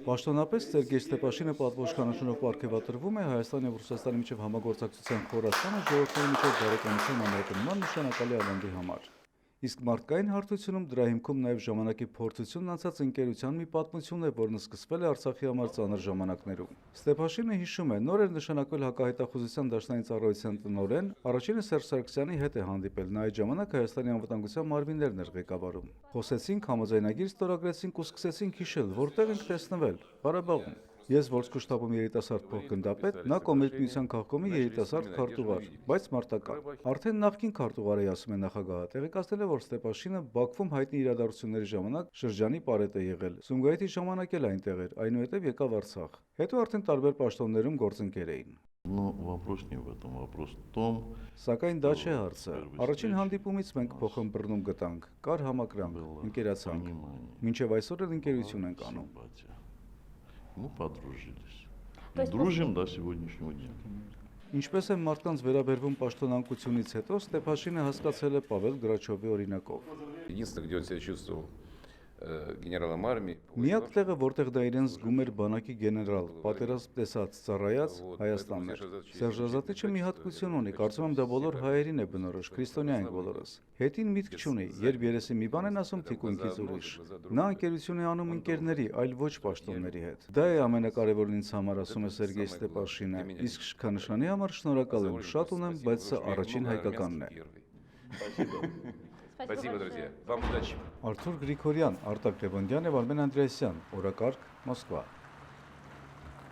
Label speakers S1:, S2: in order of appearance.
S1: Պաշտոնապես Սերգեյ Ստեպաշինը պատվոշքանշանով պարգևատրվում է Հայաստանի և Ռուսաստանի միջև համագործակցության խորացմանը ժողովրդների միջև բարեկամության ամրապնդման նշանակալի ավանդի համար։ Իսկ մարդկային հարթությունում դրա հիմքում նաև ժամանակի փորձությունն անցած ընկերության մի պատմություն է, որն սկսվել է Արցախի համար ծանր ժամանակներում։ Ստեպաշինը հիշում է, նոր էր նշանակվել հակահետախուզության դաշնային ծառայության տնօրեն, առաջինը Սերժ Սարգսյանի հետ է հանդիպել, նա այդ ժամանակ Հայաստանի անվտանգության մարմիններն էր ղեկավարում։ Խոսեցինք, համաձայնագիր ստորագրեցինք ու սկսեցինք հիշել, որտեղ ենք տեսնվել, Ղարաբաղում։ Ես ոսկու շտաբում երիտասարդ փոխգնդապետ, նա Կոմերտ միության քաղկոմի երիտասարդ քարտուղար, բայց մարտական։ Արդեն նախկին քարտուղար էի, ասում է նախագահը, տեղեկացնել է, որ Ստեպաշինը Բաքվում հայտնի իրադարձությունների ժամանակ շրջանի պարետ է եղել, Սումգայիթի ժամանակ էլ այնտեղ էր, այնուհետև եկավ Արցախ։ Հետո արդեն տարբեր պաշտոններում գործընկեր էին։
S2: Вопрос не в этом, вопрос в том.
S1: Սակայն դա չէ հարցը։ Առաջին հանդիպումից մենք փոխըմբռնում գտանք, կար համակրանք, ընկերացանք։ Մինչև այսօր էլ ընկերություն ենք անում։
S2: Мы подружились. И дружим до сегодняшнего дня.
S1: Ինչպես է մարդկանց վերաբերվում պաշտոնանկությունից հետո, Ստեպաշինը հասկացել է Պավել Գրաչովի օրինակով։
S3: Единственное, где он себя чувствовал գեներալом արմիի։
S1: Միակ տեղը, որտեղ դա իրեն զգում էր բանակի գեներալ, պատերազմ տեսած, ծառայած Հայաստանն էր։ Սերժ Ազատիչը մի հատկություն ունի, կարծում եմ դա բոլոր հայերին է բնորոշ, քրիստոնյա ենք բոլորս։ Հետին միտք չունի, երբ երեսի մի բան են ասում, թիկունքից ուրիշ։ Նա ընկերություն է անում ընկերների, այլ ոչ պաշտոնների հետ։ Դա է ամենակարևորն ինձ համար, ասում է Սերգեյ Ստեպաշինը։ Իսկ շքանշանի համար շնորհակալ եմ, շատ ունեմ, բայց սա առաջին հայկականն է։
S3: Спасибо, друзья. Вам удачи.
S1: Արթուր Գրիգորյան, Արտակ Լևոնդյան և Արմեն Անդրեասյան, օրակարգ, Մոսկվա։